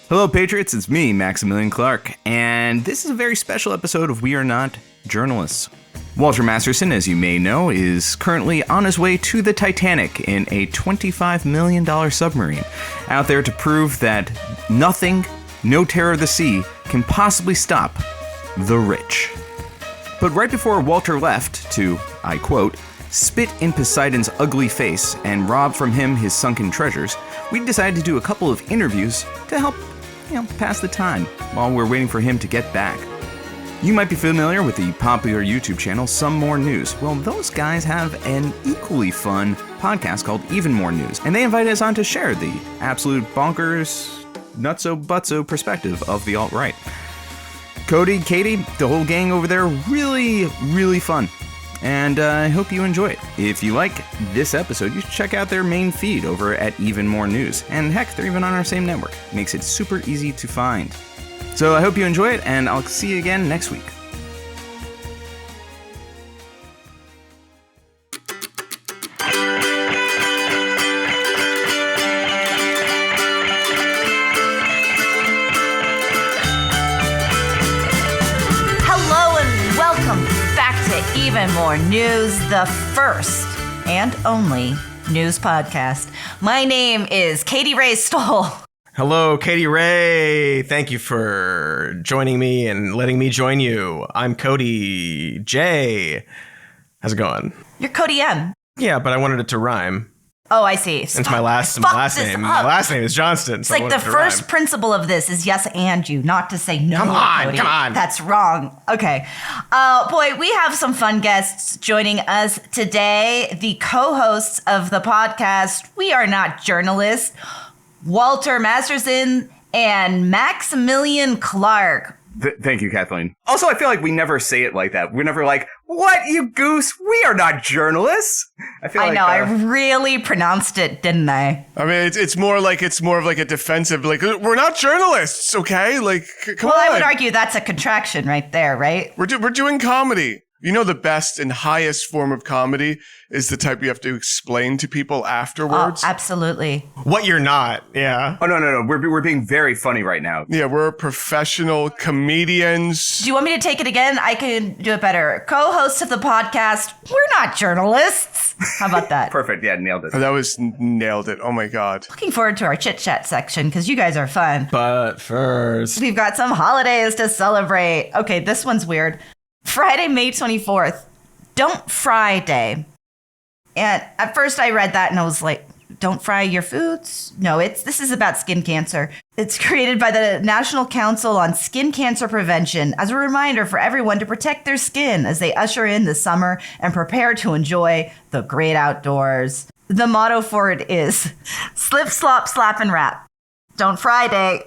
Hello, Patriots. It's me, Maximilian Clark, and this is a very special episode of We Are Not Journalists. Walter Masterson, as you may know, is currently on his way to the Titanic in a $25 million submarine, out there to prove that nothing, no terror of the sea, can possibly stop the rich. But right before Walter left to, I quote, spit in Poseidon's ugly face and rob from him his sunken treasures, we decided to do a couple of interviews to help, pass the time while we're waiting for him to get back. You might be familiar with the popular YouTube channel Some More News. Well, those guys have an equally fun podcast called Even More News, and they invited us on to share the absolute bonkers, nutso-butso perspective of the alt-right. Cody, Katie, the whole gang over there, really, really fun. And I hope you enjoy it. If you like this episode, you should check out their main feed over at Even More News. And heck, they're even on our same network. Makes it super easy to find. So I hope you enjoy it, and I'll see you again next week. Even More News, the first and only news podcast. My name is Katie Ray Stoll. Hello, Katie Ray. Thank you for joining me and letting me join you. I'm Cody J. How's it going? You're Cody M. Yeah, but I wanted it to rhyme. Oh, I see. It's my last name. My last name is Johnston. It's like the first principle of this is yes and you, not to say no. Come on, Cody. come on. That's wrong. Okay. Boy, we have some fun guests joining us today. The co-hosts of the podcast, We Are Not Journalists, Walter Masterson and Maximilian Clark. Thank you, Kathleen. Also, I feel like we never say it like that. We're never like, what, you goose? We are not journalists. I know, I really pronounced it, didn't I? I mean, it's more of like a defensive, like, we're not journalists, okay? Like, come on. Well, I would argue that's a contraction right there, right? We're doing comedy. You know, the best and highest form of comedy is the type you have to explain to people afterwards. Oh, absolutely. What you're not, yeah. Oh, no. We're being very funny right now. Yeah, we're professional comedians. Do you want me to take it again? I can do it better. Co-hosts of the podcast, we're not journalists. How about that? Perfect. Yeah, nailed it. That was nailed it. Oh, my God. Looking forward to our chit-chat section because you guys are fun. But first, we've got some holidays to celebrate. Okay, this one's weird. Friday, May 24th, Don't Fry Day. And at first I read that and I was like, don't fry your foods? No, this is about skin cancer. It's created by the National Council on Skin Cancer Prevention as a reminder for everyone to protect their skin as they usher in the summer and prepare to enjoy the great outdoors. The motto for it is slip, slop, slap, and wrap. Don't fry day.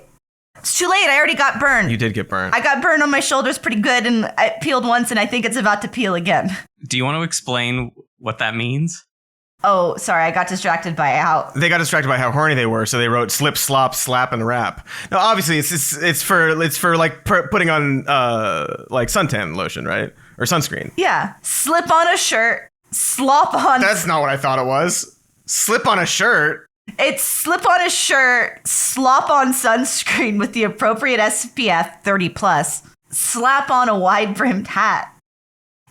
It's too late. I already got burned. You did get burned. I got burned on my shoulders pretty good, and I peeled once, and I think it's about to peel again. Do you want to explain what that means? Oh, sorry. I got distracted by how... They got distracted by how horny they were, so they wrote slip, slop, slap, and wrap. Now, obviously, it's for like putting on like suntan lotion, right? Or sunscreen. Yeah. Slip on a shirt, slop on... That's not what I thought it was. Slip on a shirt. It's slip on a shirt, slop on sunscreen with the appropriate SPF 30+, slap on a wide-brimmed hat,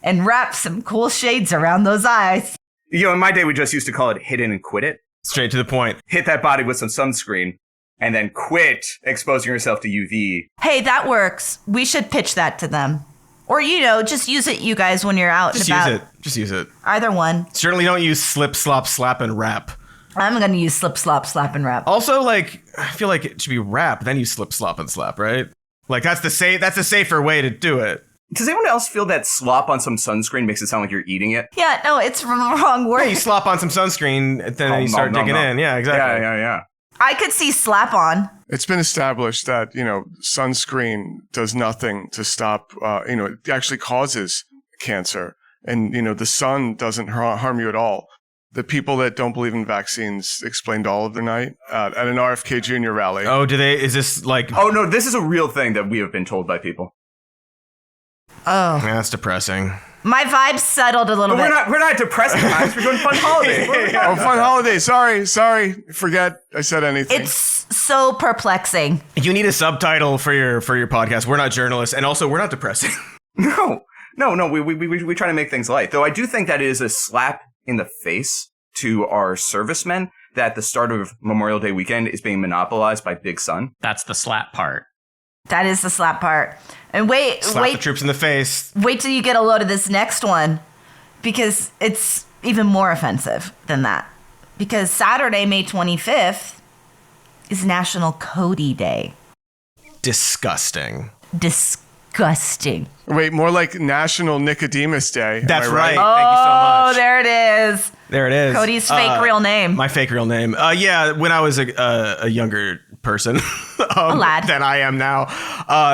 and wrap some cool shades around those eyes. In my day, we just used to call it hit it and quit it. Straight to the point. Hit that body with some sunscreen, and then quit exposing yourself to UV. Hey, that works. We should pitch that to them. Or, just use it, you guys, when you're out and about. Just use it. Either one. Certainly don't use slip, slop, slap, and wrap. I'm going to use slip, slop, slap, and wrap. Also, I feel like it should be wrap, then you slip, slop, and slap, right? Like, that's the safer way to do it. Does anyone else feel that slop on some sunscreen makes it sound like you're eating it? Yeah, no, it's the wrong word. Yeah, you slop on some sunscreen, then you start digging in. Yeah, exactly. Yeah. I could see slap on. It's been established that, sunscreen does nothing to stop, it actually causes cancer. And, the sun doesn't harm you at all. The people that don't believe in vaccines explained all of their night at an RFK Jr. rally. Oh, is this like... Oh, no, this is a real thing that we have been told by people. Oh. That's depressing. My vibe settled a little bit. We're not depressing times. We're doing fun holidays. Oh, fun holidays. Sorry. Forget I said anything. It's so perplexing. You need a subtitle for your podcast. We're not journalists, and also we're not depressing. No. We try to make things light. Though I do think that it is a slap in the face to our servicemen that the start of Memorial Day weekend is being monopolized by Big Sun. That's the slap part. That is the slap part. And Slap the troops in the face. Wait till you get a load of this next one, because it's even more offensive than that. Because Saturday, May 25th, is National Cody Day. Disgusting. Disgusting. Wait, more like National Nicodemus Day. That's Am I right. Oh, Thank you so much. there it is. There it is. Cody's fake real name. My fake real name. Yeah, when I was a younger person A lad. than I am now,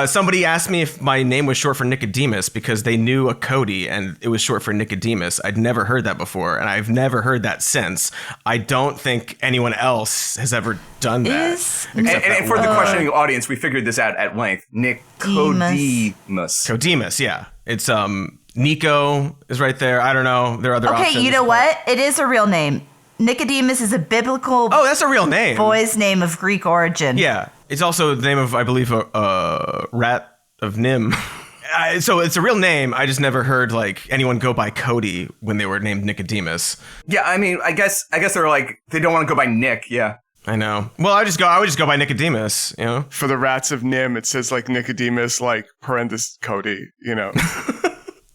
somebody asked me if my name was short for Nicodemus because they knew a Cody and it was short for Nicodemus. I'd never heard that before, and I've never heard that since. I don't think anyone else has ever done that. And for the questioning audience, we figured this out at length. Nicodemus. Codemus, yeah. It's Nico is right there. I don't know. There are other options. Okay, you know what? It is a real name. Nicodemus is a biblical Oh, that's a real name. boy's name of Greek origin. Yeah. It's also the name of, I believe, a rat of Nim. So it's a real name. I just never heard like anyone go by Cody when they were named Nicodemus. Yeah, I mean, I guess they're like, they don't want to go by Nick. Yeah. I know. Well, I would just go by Nicodemus, you know? For the rats of Nim, it says like Nicodemus, like parenthesis Cody, you know.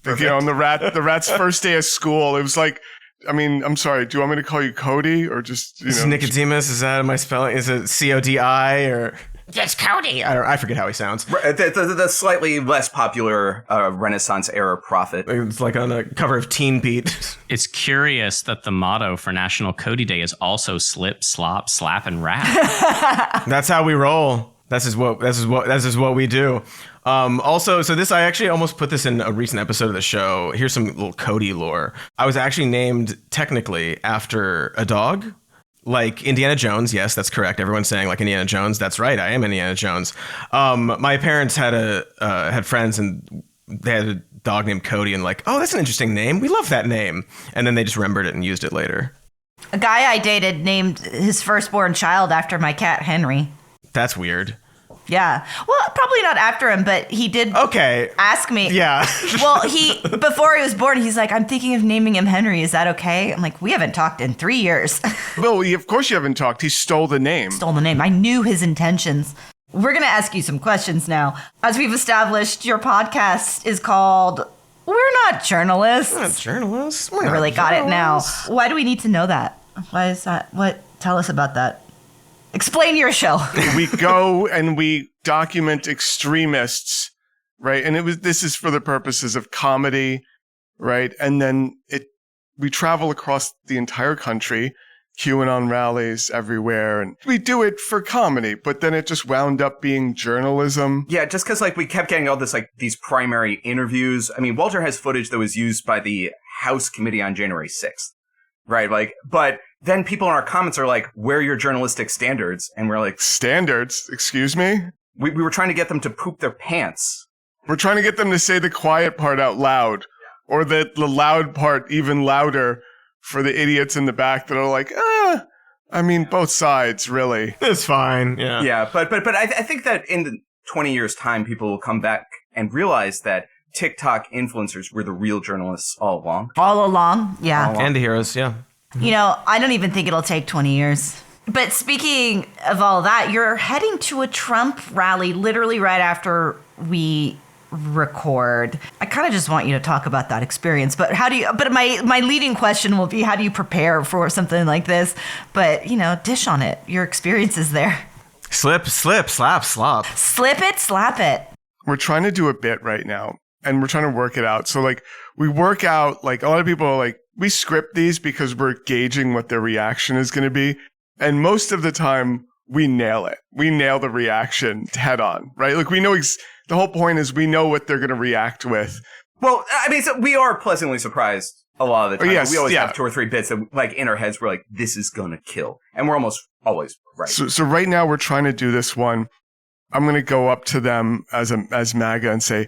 Like, you know, on the rat's first day of school, it was like, I mean, I'm sorry, do you want me to call you Cody or just, you know? Nicodemus, is that my spelling? Is it C-O-D-I or? Yes, Cody. I forget how he sounds. The slightly less popular Renaissance era prophet. It's like on the cover of Teen Beat. It's curious that the motto for National Cody Day is also slip, slop, slap, and rap. That's how we roll. This is what we do. Also, so this, I actually almost put this in a recent episode of the show. Here's some little Cody lore. I was actually named technically after a dog. Like Indiana Jones, yes, that's correct. Everyone's saying like Indiana Jones. That's right, I am Indiana Jones. My parents had had friends and they had a dog named Cody, and like, oh, that's an interesting name. We love that name. And then they just remembered it and used it later. A guy I dated named his firstborn child after my cat Henry. That's weird. Yeah. Well, probably not after him, but he did ask me. Yeah. Well, before he was born, he's like, I'm thinking of naming him Henry. Is that okay? I'm like, we haven't talked in 3 years. Well, of course you haven't talked. He stole the name. Stole the name. I knew his intentions. We're going to ask you some questions now. As we've established, your podcast is called We're Not Journalists. We're not journalists. I really got it now. Why do we need to know that? Why is that? Tell us about that. Explain your show. We go and we document extremists, right? And this is for the purposes of comedy, right? And then we travel across the entire country, QAnon rallies everywhere, and we do it for comedy, but then it just wound up being journalism. Yeah, just because like we kept getting all this like these primary interviews. I mean, Walter has footage that was used by the House Committee on January 6th, right? Like, but then people in our comments are like, where are your journalistic standards? And we're like, standards? Excuse me? We were trying to get them to poop their pants. We're trying to get them to say the quiet part out loud, or the loud part even louder for the idiots in the back that are like, I mean, both sides, really. It's fine. Yeah. Yeah, but I think that in 20 years' time, people will come back and realize that TikTok influencers were the real journalists all along. All along? Yeah. And the heroes, yeah. You know, I don't even think it'll take 20 years. But speaking of all that, you're heading to a Trump rally literally right after we record. I kind of just want you to talk about that experience. But my leading question will be, how do you prepare for something like this? But, you know, dish on it. Your experience is there. Slip, slap, slop. Slip it, slap it. We're trying to do a bit right now, and we're trying to work it out. So, like, we work out, like, a lot of people are like, we script these because we're gauging what their reaction is going to be. And most of the time, we nail it. We nail the reaction head on, right? Like, we know the whole point is we know what they're going to react with. Well, I mean, so we are pleasantly surprised a lot of the time. Yes, we always have 2 or 3 bits that, like, in our heads, we're like, this is going to kill. And we're almost always right. So right now, we're trying to do this one. I'm going to go up to them as MAGA and say,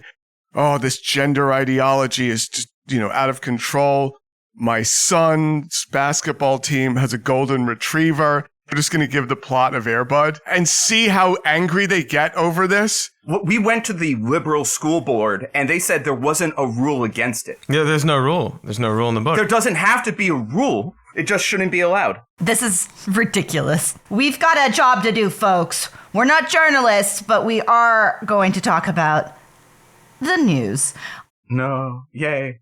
oh, this gender ideology is just out of control. My son's basketball team has a golden retriever. We're just going to give the plot of Air Bud and see how angry they get over this. We went to the liberal school board, and they said there wasn't a rule against it. Yeah, there's no rule. There's no rule in the book. There doesn't have to be a rule. It just shouldn't be allowed. This is ridiculous. We've got a job to do, folks. We're not journalists, but we are going to talk about the news. No. Yay.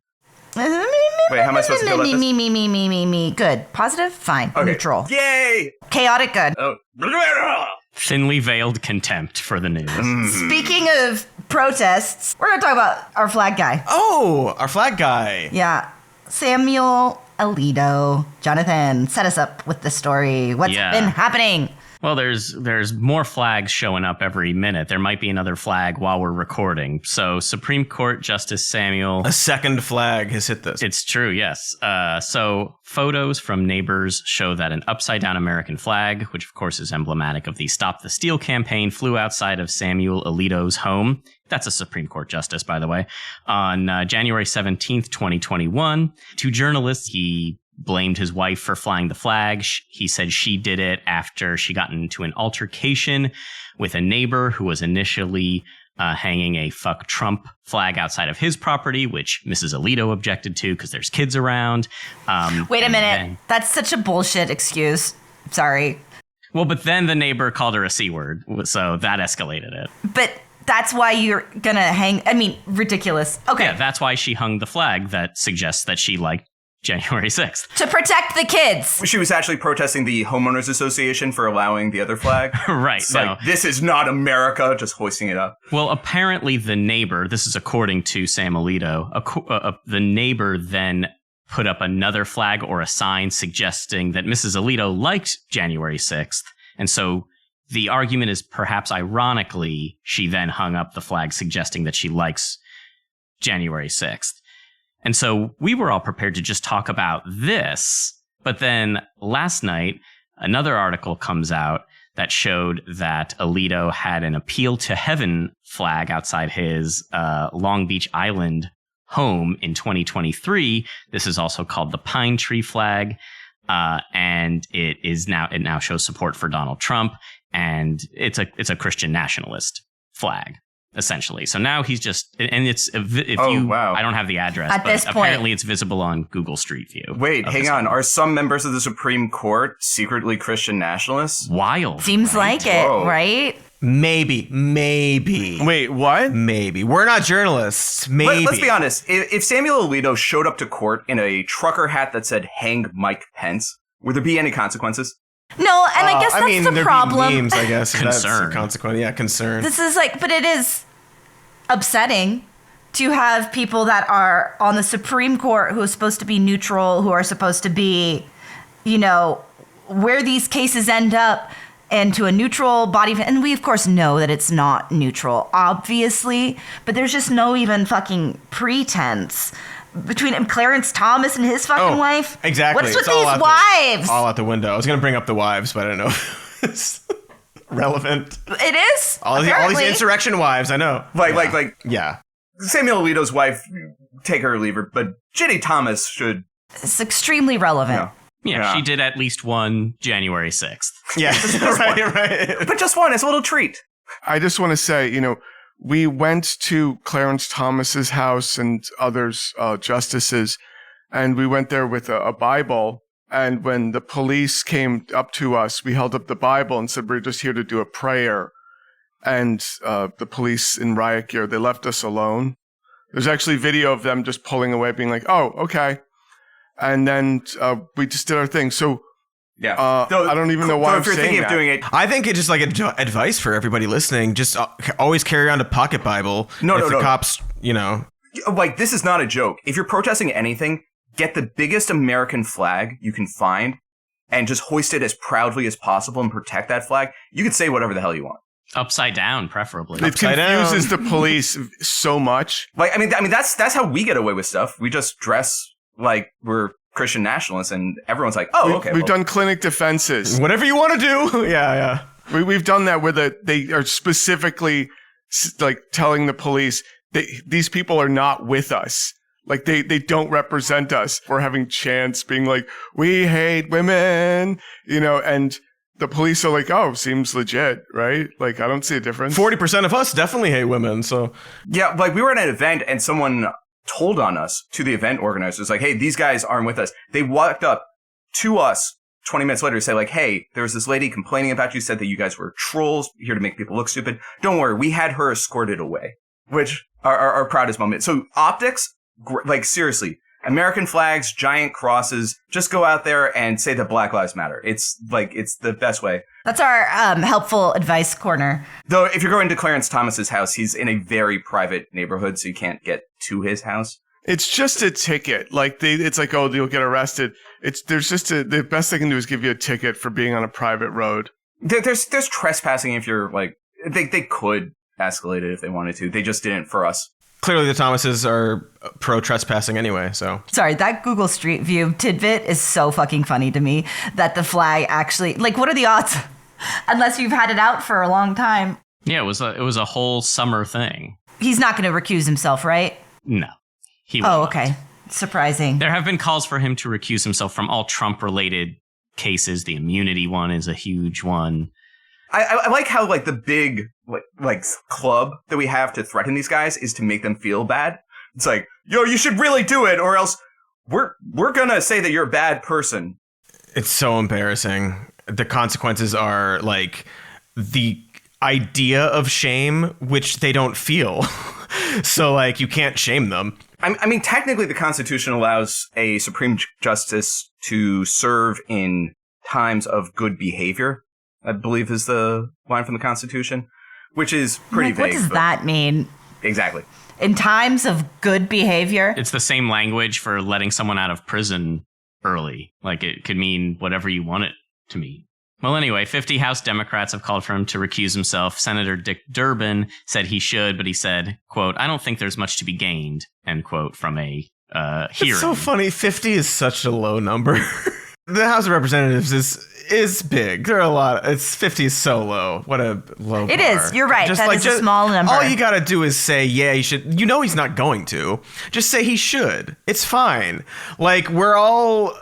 Wait, how am I supposed to feel about this? Me. Good. Positive? Fine. Okay. Neutral. Yay! Chaotic? Good. Oh. Thinly veiled contempt for the news. Speaking of protests, we're going to talk about our flag guy. Oh, our flag guy. Yeah. Samuel Alito. Jonathan, set us up with the story. What's been happening? Well, there's more flags showing up every minute. There might be another flag while we're recording. So Supreme Court Justice Samuel... A second flag has hit this. It's true, yes. So photos from neighbors show that an upside-down American flag, which of course is emblematic of the Stop the Steal campaign, flew outside of Samuel Alito's home. That's a Supreme Court justice, by the way. On January 17th, 2021, to journalists, he blamed his wife for flying the flag. He said she did it after she got into an altercation with a neighbor who was initially hanging a "fuck Trump" flag outside of his property, which Mrs. Alito objected to because there's kids around. Wait a minute. That's such a bullshit excuse. Sorry. Well, but then the neighbor called her a C word, so that escalated it. But that's why you're gonna hang... I mean, ridiculous. Okay. Yeah, that's why she hung the flag that suggests that she liked January 6th. To protect the kids. She was actually protesting the homeowners association for allowing the other flag. Right. It's like, this is not America, just hoisting it up. Well, apparently the neighbor, this is according to Sam Alito, the neighbor then put up another flag or a sign suggesting that Mrs. Alito liked January 6th. And so the argument is perhaps ironically, she then hung up the flag suggesting that she likes January 6th. And so we were all prepared to just talk about this. But then last night, another article comes out that showed that Alito had an appeal to heaven flag outside his Long Beach Island home in 2023. This is also called the Pine Tree flag. And it now shows support for Donald Trump. And it's a Christian nationalist flag, essentially. So now he's just, and it's, wow. I don't have the address, at but this apparently point, it's visible on Google Street View. Wait, hang on. Are some members of the Supreme Court secretly Christian nationalists? Wild. Seems right? like it, right? Maybe. Wait, what? Maybe. We're not journalists. Maybe. Let's be honest. If Samuel Alito showed up to court in a trucker hat that said "Hang Mike Pence," would there be any consequences? No, and I guess that's the problem. Memes, I guess. Concern. That's a consequence. Yeah, concern. This is but it is upsetting to have people that are on the Supreme Court who are supposed to be neutral, who are supposed to be, where these cases end up, and to a neutral body. And we, of course, know that it's not neutral, obviously, but there's just no even fucking pretense between Clarence Thomas and his fucking wife. Exactly. What's with these wives? All out the window. I was going to bring up the wives, but I don't know if it's relevant. It is. All these insurrection wives, I know. Yeah. Samuel Alito's wife, take her or leave her, but Ginny Thomas should... It's extremely relevant. Yeah, she did at least one January 6th. Yeah, right. But just one, it's a little treat. I just want to say, we went to Clarence Thomas's house and others, justices, and we went there with a Bible. And when the police came up to us, we held up the Bible and said, we're just here to do a prayer. And the police in riot gear, they left us alone. There's actually video of them just pulling away, being like, oh, okay. And then we just did our thing. So yeah, I don't even know why I'm saying thinking of doing it. I think it's just like advice for everybody listening. Just always carry around a pocket Bible. No. Cops, Like, this is not a joke. If you're protesting anything, get the biggest American flag you can find and just hoist it as proudly as possible and protect that flag. You can say whatever the hell you want. Upside down, preferably. It confuses the police so much. I mean, that's how we get away with stuff. We just dress like we're Christian nationalists, and everyone's like, "Oh, okay." We've done clinic defenses. Whatever you want to do. Yeah. We've done that where they are specifically like telling the police that these people are not with us. Like they don't represent us. We're having chants being like, we hate women, and the police are like, oh, seems legit, right? Like, I don't see a difference. 40% of us definitely hate women, so. Yeah, like we were at an event and someone told on us to the event organizers, like, hey, these guys aren't with us. They walked up to us 20 minutes later to say, like, hey, there was this lady complaining about you, said that you guys were trolls here to make people look stupid. Don't worry, we had her escorted away, which are our proudest moment. So optics, like, seriously, American flags, giant crosses, just go out there and say that Black Lives Matter. It's the best way. That's our helpful advice corner. Though, if you're going to Clarence Thomas's house, he's in a very private neighborhood, so you can't get to his house. It's just a ticket. Like it's like, oh, you'll get arrested. The best they can do is give you a ticket for being on a private road. There's trespassing if you're like, they could escalate it if they wanted to. They just didn't for us. Clearly the Thomases are pro-trespassing anyway, so. Sorry, that Google Street View tidbit is so fucking funny to me that the flag actually, like, what are the odds? Unless you've had it out for a long time. Yeah, it was a whole summer thing. He's not going to recuse himself, right? No, he won't. Oh, okay. Surprising. There have been calls for him to recuse himself from all Trump-related cases. The immunity one is a huge one. I like how, like, the big like club that we have to threaten these guys is to make them feel bad. It's like, yo, you should really do it, or else we're gonna say that you're a bad person. It's so embarrassing. The consequences are like the idea of shame, which they don't feel. So, like, you can't shame them. I mean, technically, the Constitution allows a Supreme Justice to serve in times of good behavior, I believe is the line from the Constitution, which is pretty vague. What does that mean? Exactly. In times of good behavior? It's the same language for letting someone out of prison early. Like, it could mean whatever you want it to mean. Well, anyway, 50 House Democrats have called for him to recuse himself. Senator Dick Durbin said he should, but he said, quote, I don't think there's much to be gained, end quote, from a hearing. It's so funny. 50 is such a low number. The House of Representatives is big. There are a lot. 50 is so low. What a low It bar. is. You're right. That is a small number. All you gotta do is say, yeah, he should. You know he's not going to. Just say he should. It's fine. Like, we're all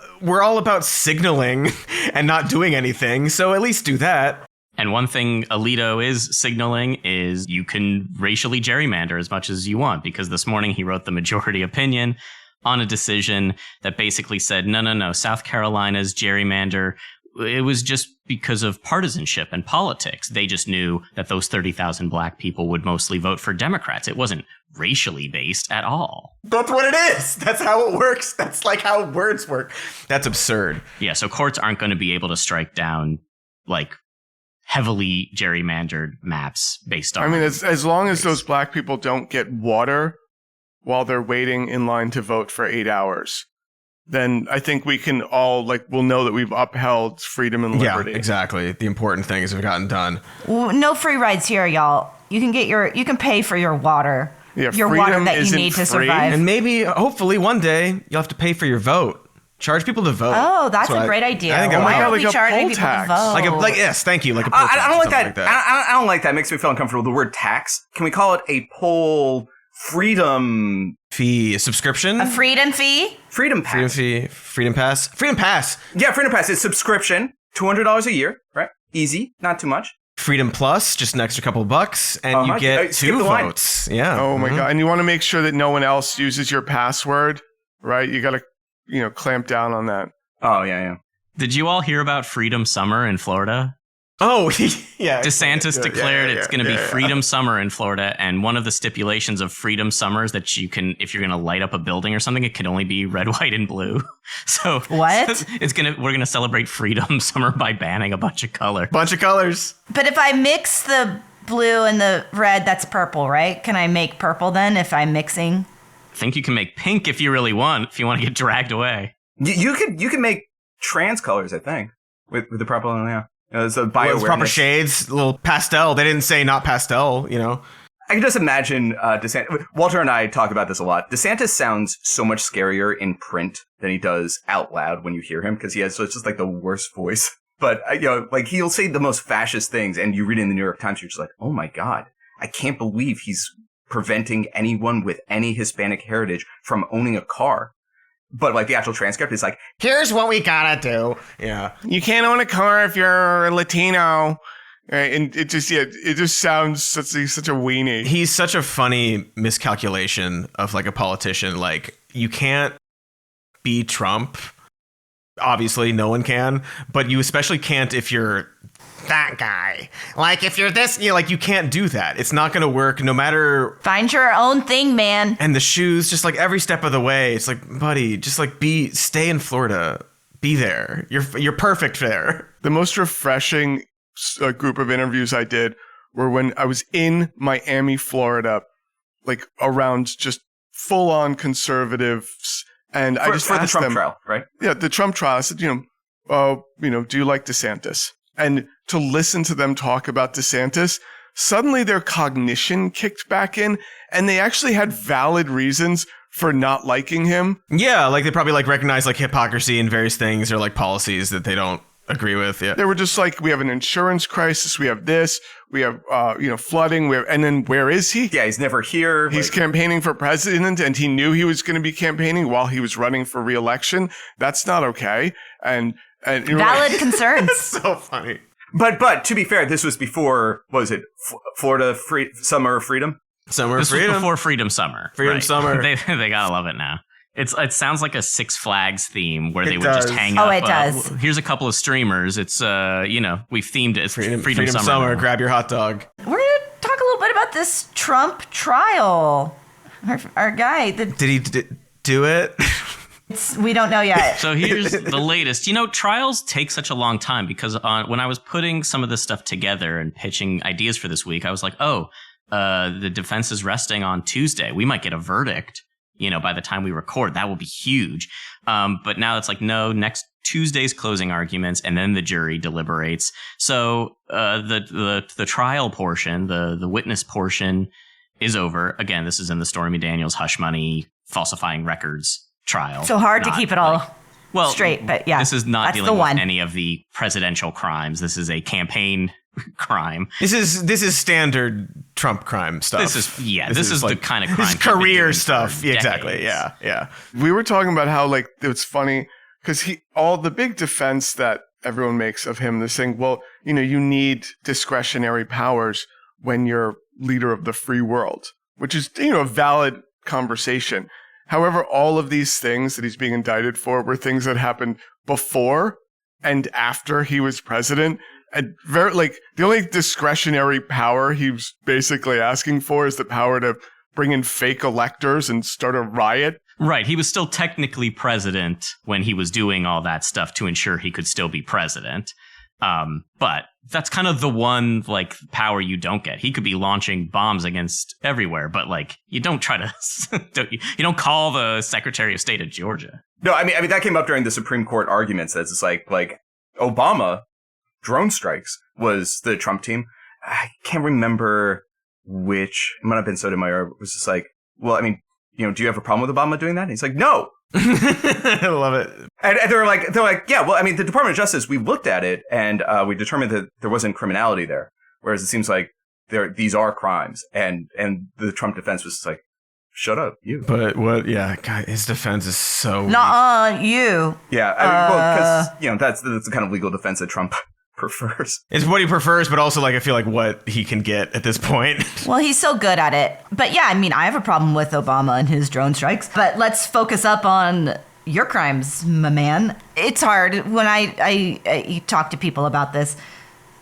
about signaling and not doing anything, so at least do that. And one thing Alito is signaling is you can racially gerrymander as much as you want, because this morning he wrote the majority opinion on a decision that basically said, no, South Carolina's gerrymander, it was just because of partisanship and politics. They just knew that those 30,000 black people would mostly vote for Democrats. It wasn't racially based at all. That's what it is. That's how it works. That's like how words work. That's absurd. Yeah, so courts aren't going to be able to strike down, like, heavily gerrymandered maps based on... I mean, as long as those black people don't get water while they're waiting in line to vote for 8 hours, then I think we can all, like, we'll know that we've upheld freedom and liberty. Yeah, exactly. The important things have gotten done. No free rides here, y'all. You can pay for your water. Yeah, your water that you need to free. survive. And maybe, hopefully, one day you'll have to pay for your vote. Charge people to vote. Oh, that's a great idea. I think Oh my God, Why like are we a charging poll people tax. to vote? Yes, thank you. Like a poll tax I don't or like that. something that. I don't like that. It makes me feel uncomfortable. The word tax. Can we call it a poll freedom Fee, subscription? A freedom fee? Freedom pass. Freedom fee, freedom pass. Freedom pass. Yeah, freedom pass. It's subscription. $200 a year, right? Easy, not too much. Freedom Plus, just an extra couple bucks, and you get skip 2 the line. votes. Yeah. Oh my God. And you want to make sure that no one else uses your password, right? You got to, clamp down on that. Oh, yeah. Did you all hear about Freedom Summer in Florida? Oh, yeah. DeSantis declared it's going to be Freedom Summer in Florida, and one of the stipulations of Freedom Summer is that you can, if you're going to light up a building or something, it can only be red, white, and blue. So What? We're gonna celebrate Freedom Summer by banning a bunch of color. Bunch of colors. But if I mix the blue and the red, that's purple, right? Can I make purple then if I'm mixing? I think you can make pink if you really want, if you want to get dragged away. You can make trans colors, I think, with the purple and yeah. It's a bio Proper shades, a little pastel. They didn't say not pastel, I can just imagine DeSantis. Walter and I talk about this a lot. DeSantis sounds so much scarier in print than he does out loud when you hear him, because he has just like the worst voice. But like he'll say the most fascist things, and you read it in the New York Times, you're just like, oh my God, I can't believe he's preventing anyone with any Hispanic heritage from owning a car. But like the actual transcript is like, here's what we gotta do. Yeah. You can't own a car if you're Latino. And it just sounds such a weenie. He's such a funny miscalculation of like a politician. Like, you can't be Trump. Obviously, no one can. But you especially can't if you're that guy. Like, if you're this, like, you can't do that. It's not going to work no matter. Find your own thing, man. And the shoes, just like every step of the way. It's like, buddy, just like stay in Florida. Be there. You're perfect there. The most refreshing group of interviews I did were when I was in Miami, Florida, like around just full on conservatives. And I just for the asked Trump them, trial, right? Yeah, the Trump trial. I said, do you like DeSantis? And to listen to them talk about DeSantis, suddenly their cognition kicked back in, and they actually had valid reasons for not liking him. Yeah, like they probably like recognize like hypocrisy in various things or like policies that they don't agree with. Yeah, they were just like, we have an insurance crisis, we have this, we have flooding, and then where is he? Yeah, he's never here. He's campaigning for president, and he knew he was going to be campaigning while he was running for re-election. That's not okay. And valid concerns. So funny. But to be fair, this was before, what was it, Florida Summer of Freedom? Summer of This Freedom. was before Freedom Summer. Freedom right? Summer. They gotta love it now. It sounds like a Six Flags theme where they would does. just hang up. Oh, it does. Here's a couple of streamers. It's we've themed it as Freedom Summer. Grab your hot dog. We're going to talk a little bit about this Trump trial. Our guy. Did he do it? We don't know yet. So here's the latest. Trials take such a long time because when I was putting some of this stuff together and pitching ideas for this week, I was like, the defense is resting on Tuesday. We might get a verdict, by the time we record. That will be huge. But now it's like, no, next Tuesday's closing arguments, and then the jury deliberates. So the trial portion, the witness portion is over. Again, this is in the Stormy Daniels hush money falsifying records trial. So hard to keep it all straight, but yeah. This is not that's dealing with any of the presidential crimes. This is a campaign crime. This is standard Trump crime stuff. This is like, the kind of crime. This career stuff. Yeah, exactly. Yeah. We were talking about how like it's funny because all the big defense that everyone makes of him, they're saying, well, you need discretionary powers when you're leader of the free world, which is a valid conversation. However, all of these things that he's being indicted for were things that happened before and after he was president. And the only discretionary power he's basically asking for is the power to bring in fake electors and start a riot. Right. He was still technically president when he was doing all that stuff to ensure he could still be president. But that's kind of the one power you don't get. He could be launching bombs against everywhere, but you don't try to you don't call the Secretary of State of Georgia. No, I mean that came up during the Supreme Court arguments. That's just like Obama drone strikes was the Trump team. I can't remember which. It might have been Sotomayor. It was just like, well, I mean, do you have a problem with Obama doing that? And he's like, no. I love it. And they're like, yeah, well, I mean, the Department of Justice, we looked at it and we determined that there wasn't criminality there. Whereas it seems like these are crimes. And the Trump defense was just like, shut up, you. But what? Yeah, God, his defense is so. Not you. Yeah, because that's the kind of legal defense that Trump prefers. It's what he prefers, but also I feel like what he can get at this point. Well, he's so good at it. But yeah, I mean, I have a problem with Obama and his drone strikes. But let's focus up on your crimes, my man. It's hard when I talk to people about this.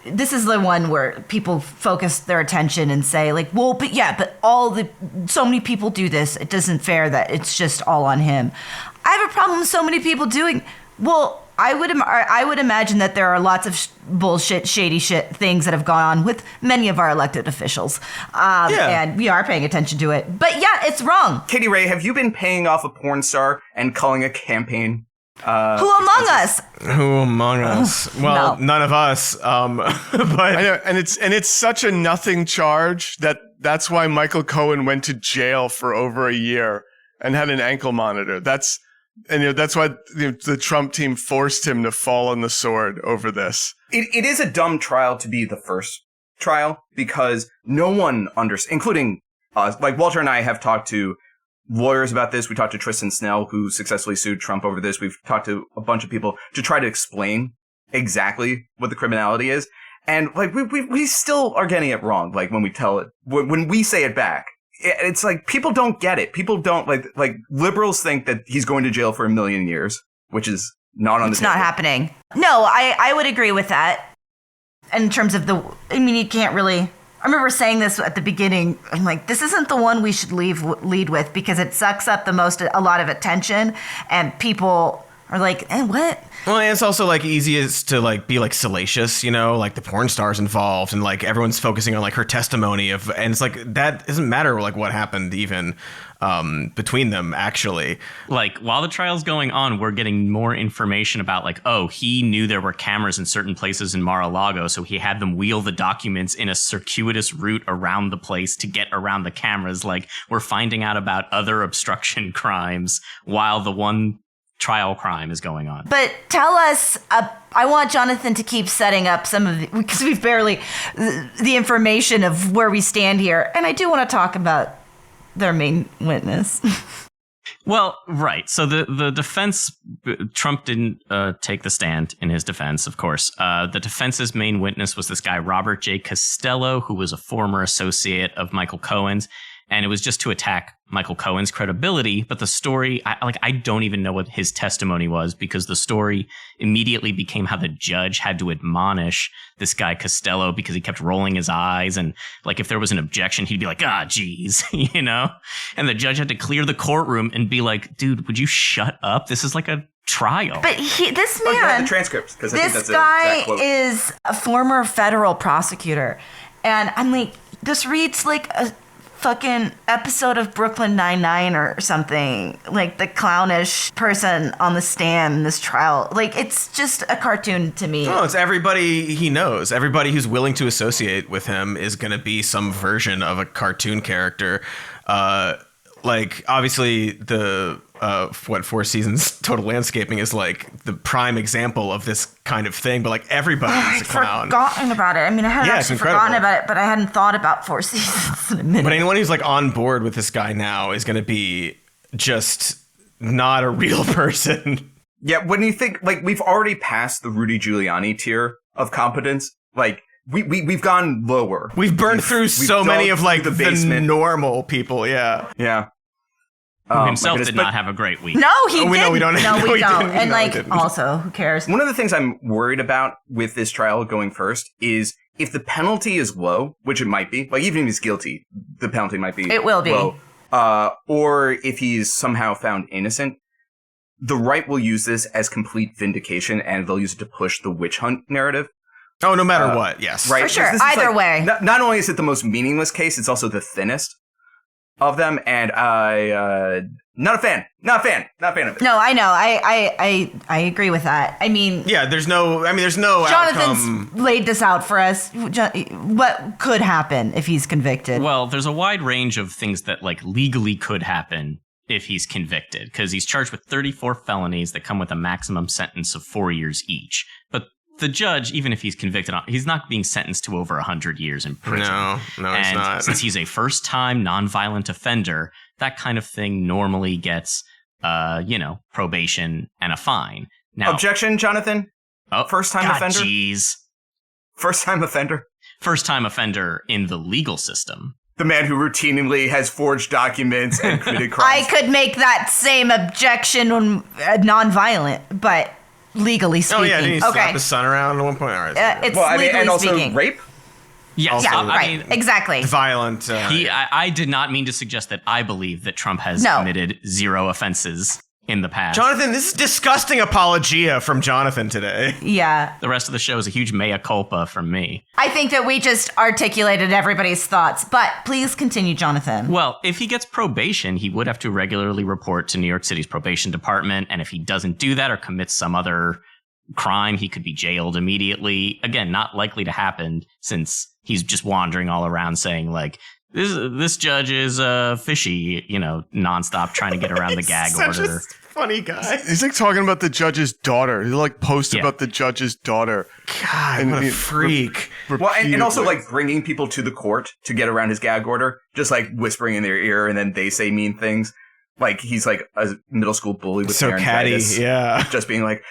This is the one where people focus their attention and say but so many people do this. It isn't fair that it's just all on him. I have a problem with so many people doing. Well, I would imagine that there are lots of bullshit, shady shit things that have gone on with many of our elected officials. And we are paying attention to it. But yeah, it's wrong. Katie Ray, have you been paying off a porn star and calling a campaign? Who among us? Who among us? Well, no. None of us. But I know, and it's such a nothing charge that's why Michael Cohen went to jail for over a year and had an ankle monitor. That's why the Trump team forced him to fall on the sword over this. It is a dumb trial to be the first trial because no one including like Walter and I have talked to lawyers about this. We talked to Tristan Snell, who successfully sued Trump over this. We've talked to a bunch of people to try to explain exactly what the criminality is. And like we still are getting it wrong. Like when we tell it, when we say it back, it's like people don't get it. People don't like liberals think that he's going to jail for 1 million years, which is not on the table. It's not happening. No, I would agree with that. In terms of you can't really. I remember saying this at the beginning. I'm like, this isn't the one we should lead with because it sucks up a lot of attention, and people are like, what? Well, and it's also like easiest to like be like salacious, like the porn stars involved, and like everyone's focusing on like her testimony and it's like that doesn't matter like what happened even between them actually. Like while the trial's going on, we're getting more information about like, oh, he knew there were cameras in certain places in Mar-a-Lago, so he had them wheel the documents in a circuitous route around the place to get around the cameras. Like we're finding out about other obstruction crimes while the one trial crime is going on. But tell us, I want Jonathan to keep setting up some of because we've barely the information of where we stand here. And I do want to talk about their main witness. Well, right. So the defense, Trump didn't take the stand in his defense, of course. The defense's main witness was this guy, Robert J. Costello, who was a former associate of Michael Cohen's. And it was just to attack Michael Cohen's credibility. But the story, I don't even know what his testimony was because the story immediately became how the judge had to admonish this guy Costello because he kept rolling his eyes. And like if there was an objection, he'd be like, geez, And the judge had to clear the courtroom and be like, dude, would you shut up? This is like a trial. But this man, the transcripts, because this guy is a former federal prosecutor. And I'm like, this reads like a fucking episode of Brooklyn Nine-Nine or something, like the clownish person on the stand in this trial. Like, it's just a cartoon to me. No, it's everybody he knows. Everybody who's willing to associate with him is going to be some version of a cartoon character. Like, obviously, the Four Seasons Total Landscaping is like the prime example of this kind of thing, but like everybody's a clown. I'd forgotten about it. I mean, I hadn't actually forgotten about it, but I hadn't thought about Four Seasons in a minute. But anyone who's like on board with this guy now is going to be just not a real person. Yeah, when you think, like, we've already passed the Rudy Giuliani tier of competence, like, we've gone lower. We've burned through so many of like the normal people. Yeah. Yeah. Who himself did not have a great week. No, he didn't. No, we don't. No, we don't. Didn't. And No, like, didn't. also, who cares? One of the things I'm worried about with this trial going first is if the penalty is low, which it might be, like even if he's guilty, the penalty might be It will be. low, or if he's somehow found innocent, the right will use this as complete vindication and they'll use it to push the witch hunt narrative. Oh, no matter what. Yes. Right. For sure. This is Either way. Not only is it the most meaningless case, it's also the thinnest of them. And not a fan of it. No, I know. I agree with that. I mean, Yeah. There's no Jonathan's outcome. laid this out for us. What could happen if he's convicted? Well, there's a wide range of things that like legally could happen if he's convicted, because he's charged with 34 felonies that come with a maximum sentence of 4 years each. But the judge, even if he's convicted, he's not being sentenced to over 100 years in prison. No, he's and not. Since he's a first-time nonviolent offender, that kind of thing normally gets, probation and a fine. Now, Objection, Jonathan. First-time offender? Jeez. First-time offender? First-time offender in the legal system. The man who routinely has forged documents and committed crimes. I could make that same objection when nonviolent, but legally speaking. Oh yeah, did he slap okay. his son around at one point? All right. It's well, I mean, legally and also speaking. rape? Yes. Yeah, I right. mean, Exactly. Violent. I did not mean to suggest that I believe that Trump has committed 0 offenses in the past. Jonathan, this is disgusting apologia from Jonathan today. Yeah. The rest of the show is a huge mea culpa from me. I think that we just articulated everybody's thoughts, but please continue, Jonathan. Well, if he gets probation, he would have to regularly report to New York City's probation department. And if he doesn't do that or commits some other crime, he could be jailed immediately. Again, not likely to happen since he's just wandering all around saying like, this judge is fishy, nonstop trying to get around the gag order. A funny guy. He's like talking about the judge's daughter. He like posted about the judge's daughter. God, what a freak. Well, and also like bringing people to the court to get around his gag order, just like whispering in their ear, and then they say mean things. Like he's like a middle school bully with so catty, yeah. Just being like,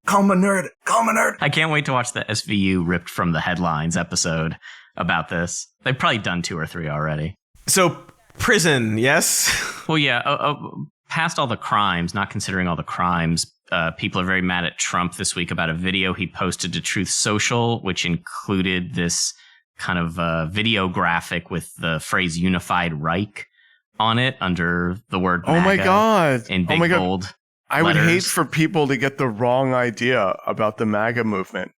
call him a nerd, call him a nerd. I can't wait to watch the SVU ripped from the headlines episode about this. They've probably done 2 or 3 already. So prison, yes? Well, yeah, past all the crimes, not considering all the crimes, people are very mad at Trump this week about a video he posted to Truth Social, which included this kind of video graphic with the phrase unified Reich on it under the word MAGA. Oh my God. In big bold I would letters. hate for people to get the wrong idea about the MAGA movement.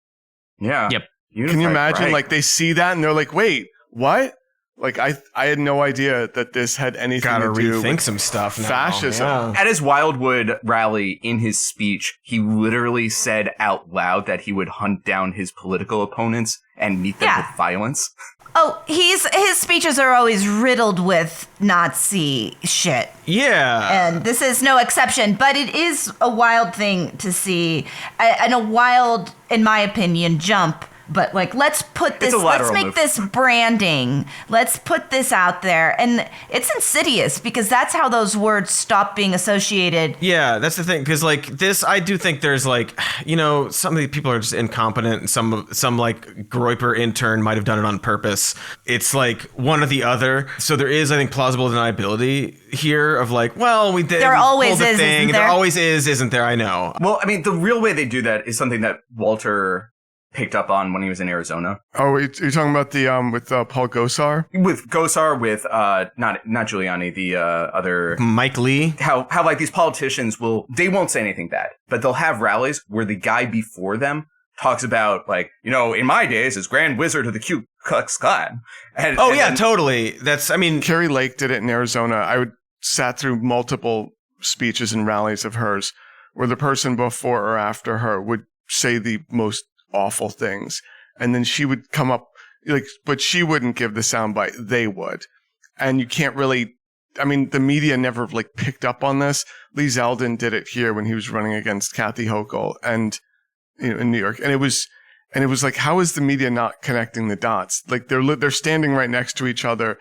Yeah. Yep. Can you imagine? Right. Like they see that and they're like, wait, what? Like I had no idea that this had anything Gotta to do rethink with some stuff now. fascism. Yeah. At his Wildwood rally, in his speech, he literally said out loud that he would hunt down his political opponents and meet them with violence. Oh, his speeches are always riddled with Nazi shit. Yeah. And this is no exception, but it is a wild thing to see, and a wild, in my opinion, jump. But like, let's put this, let's make this branding. Let's put this out there. And it's insidious because that's how those words stop being associated. Yeah, that's the thing. Because like this, I do think there's like, you know, some of these people are just incompetent. And some like Groyper intern might have done it on purpose. It's like one or the other. So there is, I think, plausible deniability here of like, well, we did. There always is, isn't there? There always is, isn't there? I know. Well, I mean, the real way they do that is something that Walter picked up on when he was in Arizona. Oh, you're talking about the with Paul Gosar? With Gosar, with not Giuliani, the other Mike Lee. How like these politicians they won't say anything bad, but they'll have rallies where the guy before them talks about like, you know, in my days as Grand Wizard of the Ku Klux Klan. And Totally. That's, I mean, Carrie Lake did it in Arizona. I sat through multiple speeches and rallies of hers where the person before or after her would say the most awful things, and then she would come up like, but she wouldn't give the soundbite, they would. And you can't really, I mean, the media never like picked up on this. Lee Zeldin did it here when he was running against Kathy Hochul and, you know, in New York, and it was like, how is the media not connecting the dots? Like they're standing right next to each other.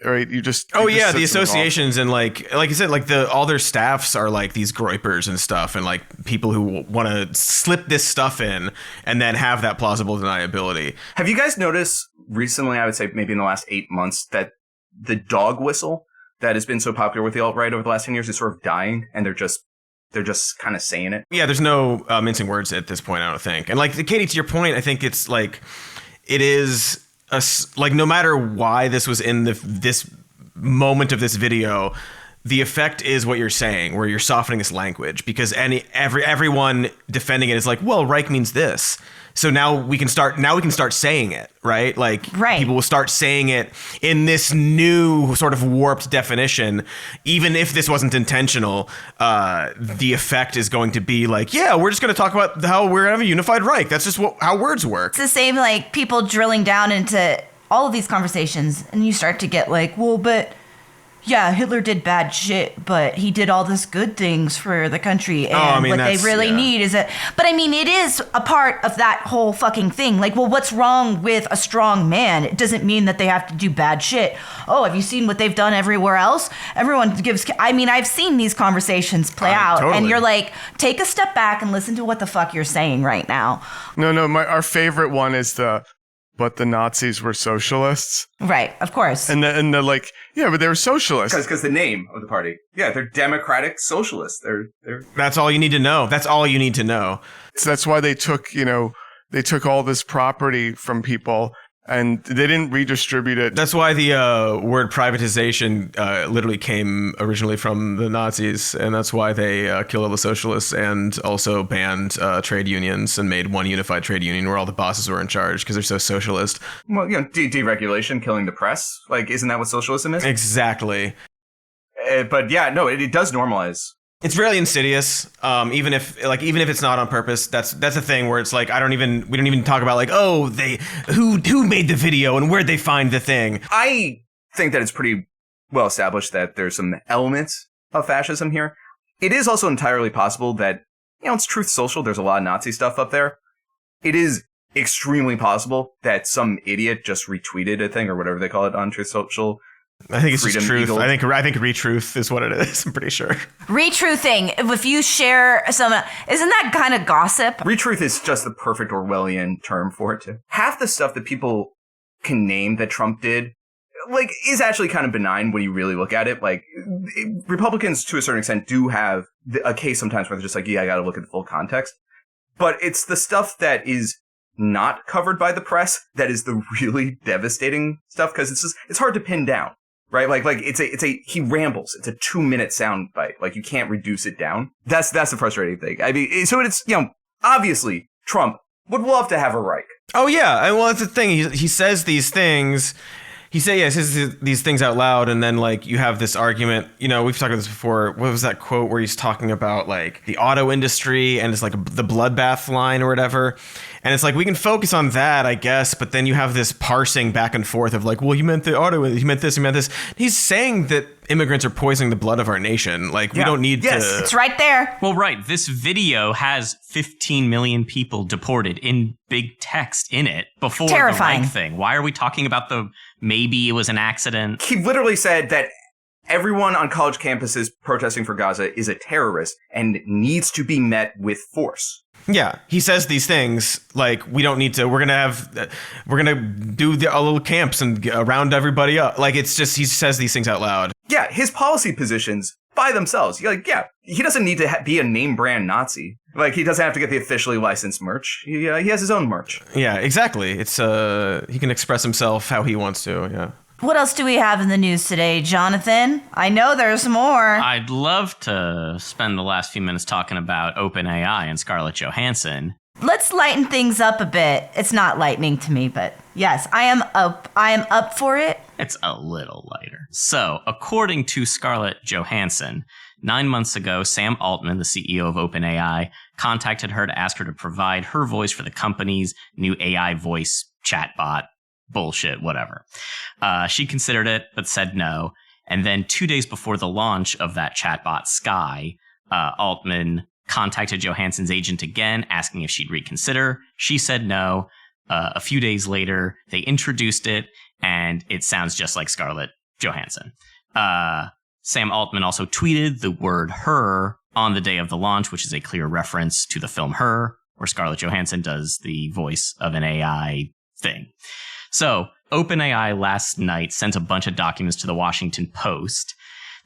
Right, the associations and like you said, like all their staffs are like these Groypers and stuff, and like people who want to slip this stuff in and then have that plausible deniability. Have you guys noticed recently, I would say maybe in the last 8 months, that the dog whistle that has been so popular with the alt-right over the last 10 years is sort of dying, and they're just kind of saying it? Yeah, there's no mincing words at this point, I don't think. And like, Katie, to your point, I think it's like, it is like, no matter why this was in this moment of this video, the effect is what you're saying, where you're softening this language, because everyone defending it is like, well, Reich means this. So now we can start saying it, right? Like, people will start saying it in this new sort of warped definition. Even if this wasn't intentional, the effect is going to be like, yeah, we're just going to talk about how we're going to have a unified Reich. That's just how words work. It's the same, like, people drilling down into all of these conversations, and you start to get like, well, but yeah, Hitler did bad shit, but he did all this good things for the country, and what they really need is it. But I mean, it is a part of that whole fucking thing. Like, well, what's wrong with a strong man? It doesn't mean that they have to do bad shit. Oh, have you seen what they've done everywhere else? Everyone gives. I mean, I've seen these conversations play out, and you're like, take a step back and listen to what the fuck you're saying right now. No, our favorite one is but the Nazis were socialists. Right, of course. And they're like, yeah, but they were socialists. Because the name of the party. Yeah, they're democratic socialists. They're. That's all you need to know. That's all you need to know. So that's why they took all this property from people and they didn't redistribute it. That's why the word privatization literally came originally from the Nazis, and that's why they killed all the socialists and also banned trade unions and made one unified trade union where all the bosses were in charge because they're so socialist. Well, you know, deregulation, killing the press. Like, isn't that what socialism is? Exactly. But yeah, no, it does normalize. It's really insidious. Even if it's not on purpose, that's a thing where it's like, we don't even talk about like, oh, who made the video and where'd they find the thing. I think that it's pretty well established that there's some elements of fascism here. It is also entirely possible that, you know, it's Truth Social. There's a lot of Nazi stuff up there. It is extremely possible that some idiot just retweeted a thing or whatever they call it on Truth Social. I think it's just Freedom truth. Eagle. I think retruth is what it is. I'm pretty sure. Retruthing. If you share some, isn't that kind of gossip? Retruth is just the perfect Orwellian term for it too. Half the stuff that people can name that Trump did, like, is actually kind of benign when you really look at it. Like, Republicans to a certain extent do have a case sometimes where they're just like, yeah, I got to look at the full context. But it's the stuff that is not covered by the press that is the really devastating stuff, because it's hard to pin down. Right? Like he rambles. It's a 2-minute sound bite. Like, you can't reduce it down. That's the frustrating thing. I mean, so it's, obviously Trump would love to have a Reich. Oh yeah. Well, that's the thing. He says these things. He says these things out loud, and then, like, you have this argument. We've talked about this before. What was that quote where he's talking about, like, the auto industry, and it's like the bloodbath line or whatever, and it's like, we can focus on that, I guess, but then you have this parsing back and forth of, like, well, he meant the auto, he meant this, he meant this. He's saying that immigrants are poisoning the blood of our nation. Like, we don't need to. It's right there. Well, right. This video has 15 million people deported in big text in it before Terrifying. the Reich thing. Why are we talking about maybe it was an accident? He literally said that everyone on college campuses protesting for Gaza is a terrorist and needs to be met with force. Yeah, he says these things like, we don't need to. We're gonna do a little camps and round everybody up. Like, it's just, he says these things out loud. Yeah, his policy positions by themselves. You're like, yeah, he doesn't need to be a name brand Nazi. Like, he doesn't have to get the officially licensed merch. He has his own merch. Yeah, exactly. It's he can express himself how he wants to. Yeah. What else do we have in the news today, Jonathan? I know there's more. I'd love to spend the last few minutes talking about OpenAI and Scarlett Johansson. Let's lighten things up a bit. It's not lightening to me, but yes, I am up for it. It's a little lighter. So, according to Scarlett Johansson, 9 months ago, Sam Altman, the CEO of OpenAI, contacted her to ask her to provide her voice for the company's new AI voice chatbot. Bullshit, whatever. She considered it, but said no. And then 2 days before the launch of that chatbot, Sky, Altman contacted Johansson's agent again, asking if she'd reconsider. She said no. A few days later, they introduced it, and it sounds just like Scarlett Johansson. Sam Altman also tweeted the word her on the day of the launch, which is a clear reference to the film Her, where Scarlett Johansson does the voice of an AI thing. So, OpenAI last night sent a bunch of documents to the Washington Post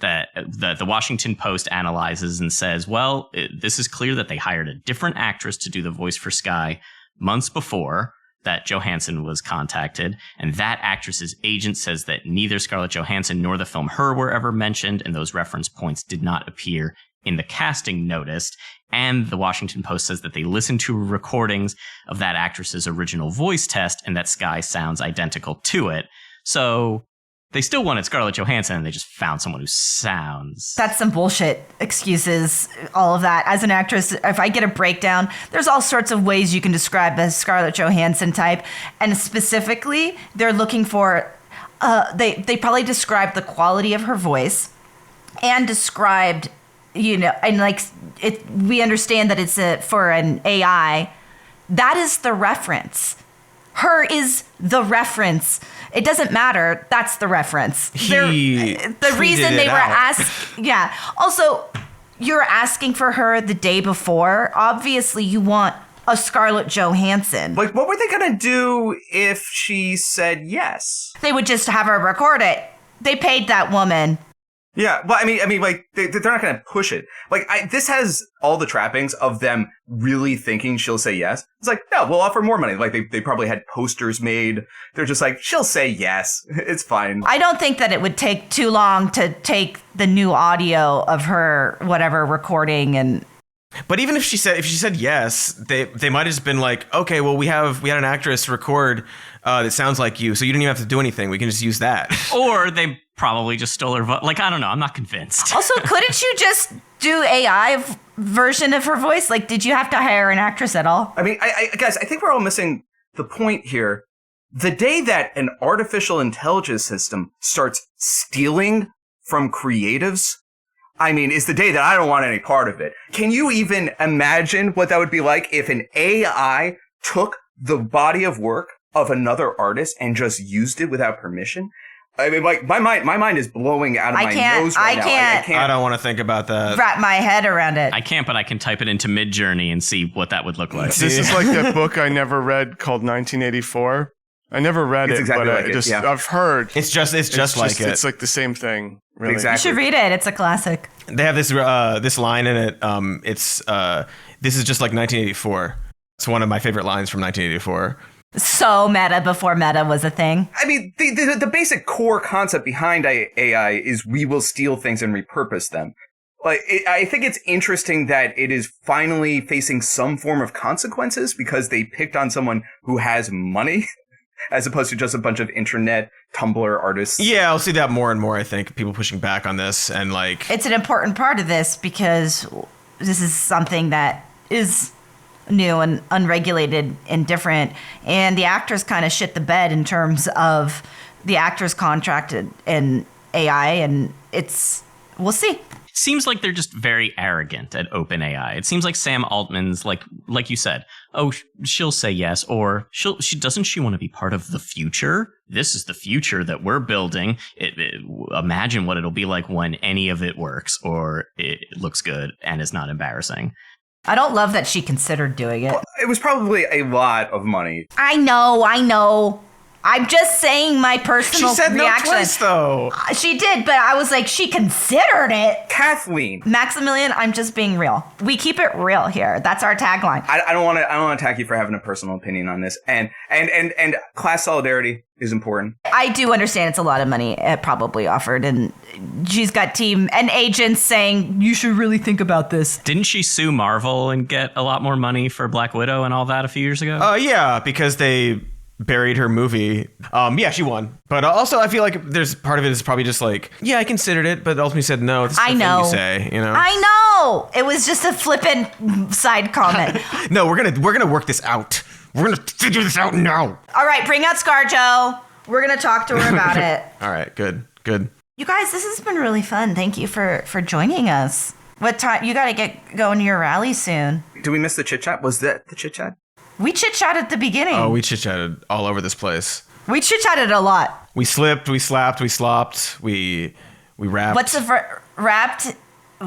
that the Washington Post analyzes and says, well, this is clear that they hired a different actress to do the voice for Sky months before that Johansson was contacted, and that actress's agent says that neither Scarlett Johansson nor the film Her were ever mentioned, and those reference points did not appear in the casting notice. And the Washington Post says that they listened to recordings of that actress's original voice test and that Sky sounds identical to it. So they still wanted Scarlett Johansson, and they just found someone who sounds... That's some bullshit excuses, all of that. As an actress, if I get a breakdown, there's all sorts of ways you can describe a Scarlett Johansson type. And specifically, they're looking for... They probably described the quality of her voice and described... and like we understand that it's for an AI. That is the reference. Her is the reference. It doesn't matter. That's the reference. The reason they were asking. Yeah. Also, you're asking for her the day before. Obviously, you want a Scarlett Johansson. Like, what were they gonna do if she said yes? They would just have her record it. They paid that woman. Yeah, well, I mean, like, they're not going to push it. Like, this has all the trappings of them really thinking she'll say yes. It's like, no, we'll offer more money. Like, they probably had posters made. They're just like, she'll say yes. It's fine. I don't think that it would take too long to take the new audio of her, whatever, recording and... But even if she said yes, they might have just been like, okay, well, we had an actress record that sounds like you, so you don't even have to do anything. We can just use that. Or they probably just stole her voice. Like, I don't know. I'm not convinced. Also, couldn't you just do AI version of her voice? Like, did you have to hire an actress at all? I mean, guys, I think we're all missing the point here. The day that an artificial intelligence system starts stealing from creatives, I mean, is the day that I don't want any part of it. Can you even imagine what that would be like if an AI took the body of work of another artist and just used it without permission. I mean, like my mind is blowing out of my nose right now. I can't. I don't want to think about that. Wrap my head around it. I can't, but I can type it into Midjourney and see what that would look like. This is like that book I never read called 1984. I never read it, exactly but like I've heard. It's just like it. It's like the same thing. Really. Exactly. You should read it. It's a classic. They have this line in it. This is just like 1984. It's one of my favorite lines from 1984. So meta before meta was a thing. I mean, the basic core concept behind AI is we will steal things and repurpose them. Like, I think it's interesting that it is finally facing some form of consequences because they picked on someone who has money as opposed to just a bunch of internet Tumblr artists. Yeah, I'll see that more and more, I think. People pushing back on this and like... It's an important part of this because this is something that is new and unregulated and different. And the actors kind of shit the bed in terms of the actors contracted and AI. And we'll see. It seems like they're just very arrogant at OpenAI. It seems like Sam Altman's like you said, she'll say yes, or doesn't she want to be part of the future? This is the future that we're building. Imagine what it'll be like when any of it works or it looks good and is not embarrassing. I don't love that she considered doing it. Well, it was probably a lot of money. I know. I'm just saying my personal She said reaction. no twice, though. She did, but I was like, she considered it. Kathleen. Maximilian, I'm just being real. We keep it real here. That's our tagline. I don't want to attack you for having a personal opinion on this. And class solidarity is important. I do understand it's a lot of money probably offered, and she's got team and agents saying, you should really think about this. Didn't she sue Marvel and get a lot more money for Black Widow and all that a few years ago? Yeah, because they buried her movie. Yeah, she won. But also, I feel like there's part of it is probably just like, yeah, I considered it, but ultimately said no. This is I the know. thing you say, you know. I know. It was just a flippant side comment. No, we're gonna work this out. We're gonna figure this out now. All right, bring out ScarJo. We're gonna talk to her about it. All right, good. You guys, this has been really fun. Thank you for joining us. What time? You got to get going to your rally soon. Did we miss the chit chat? Was that the chit chat? We chit-chatted at the beginning. Oh, we chit-chatted all over this place. We chit-chatted a lot. We slipped, we slapped, we slopped, we rapped. What's the wrapped?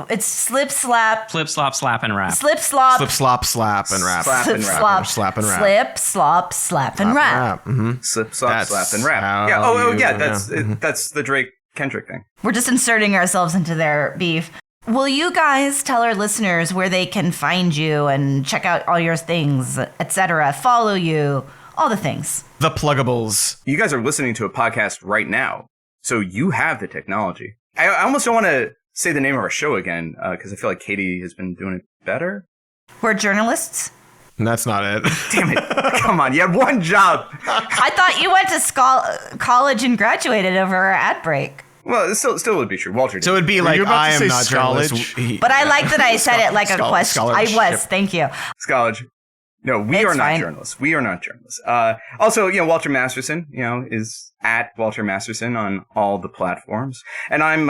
It's slip, slap. Flip, slop, slap, and rap. Slip, slop. Slip, slop, slap, and rap. Slap Slip, and rap. slop. Slap and rap. Slip, slop, slap, and rap. Mm-hmm. Slip, slop, That's slap, and rap. how Yeah. you- That's the Drake Kendrick thing. We're just inserting ourselves into their beef. Will you guys tell our listeners where they can find you and check out all your things, etc., follow you, all the things? The pluggables. You guys are listening to a podcast right now, so you have the technology. I almost don't want to say the name of our show again because I feel like Katie has been doing it better. We're journalists. And that's not it. Damn it. Come on, you had one job. I thought you went to college and graduated over our ad break. Well, it still would be true. Walter did. So it'd be Were like, you about I to am say not journalist. Scarlett? But I like that I said it like a question. I was. Thank you. College. No, we It's are not fine. journalists. We are not journalists. Also, Walter Masterson, is at Walter Masterson on all the platforms. And I'm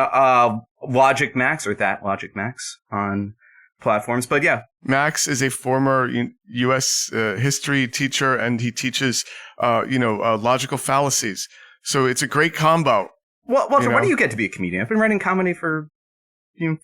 Logic Max, or that Logic Max on platforms. But yeah. Max is a former U.S. history teacher, and he teaches, logical fallacies. So it's a great combo. Well, Walter, You know? why do you get to be a comedian? I've been writing comedy for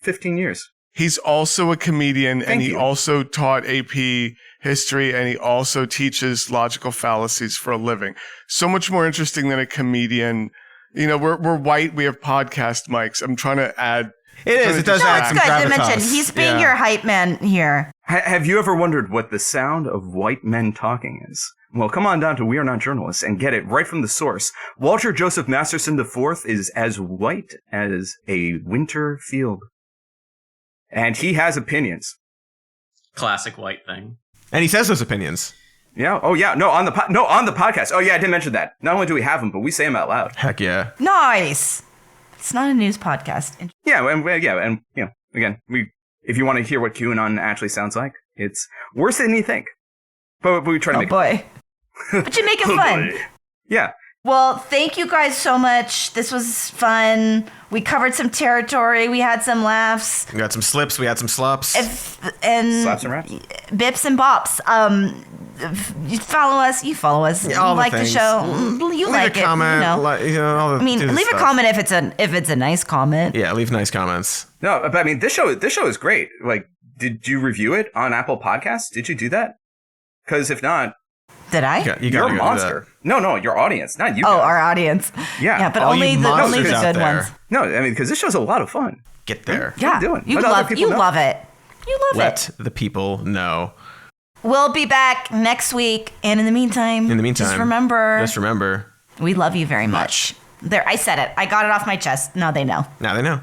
15 years. He's also a comedian, Thank and he you. also taught AP history, and he also teaches logical fallacies for a living. So much more interesting than a comedian. We're white. We have podcast mics. I'm trying to add. It is. It does No, add it's some good to gravitas. mention. He's being Yeah. your hype man here. Have you ever wondered what the sound of white men talking is? Well, come on down to We Are Not Journalists and get it right from the source. Walter Joseph Masterson IV is as white as a winter field. And he has opinions. Classic white thing. And he says those opinions. Yeah. Oh, yeah. No, on the podcast. Oh, yeah, I didn't mention that. Not only do we have them, but we say them out loud. Heck yeah. Nice. It's not a news podcast. Yeah, and again, if you want to hear what QAnon actually sounds like, it's worse than you think. But we try to Oh make boy. But you make it fun. Yeah. Well, thank you guys so much. This was fun. We covered some territory. We had some laughs. We got some slips. We had some slops. And Slaps and raps. bips and bops. You follow us. You follow us. Yeah, all you the like things. the show. You Leave like a it. comment. I mean, do the leave a stuff. comment if it's a nice comment. Yeah, leave nice comments. No, but I mean, this show is great. Like, did you review it on Apple Podcasts? Did you do that? Because if not, Did I? You you're gotta a go do monster. No, your audience, not you. Oh, guys. our audience. Yeah. Yeah, but All only you the monsters out good there. ones. No, I mean, because this show's a lot of fun. Get there. Yeah. What are you doing? You Let other love people know. love it. You love Let the people know. We'll be back next week, and in the meantime, just remember, we love you very much. There, I said it. I got it off my chest. Now they know. Now they know.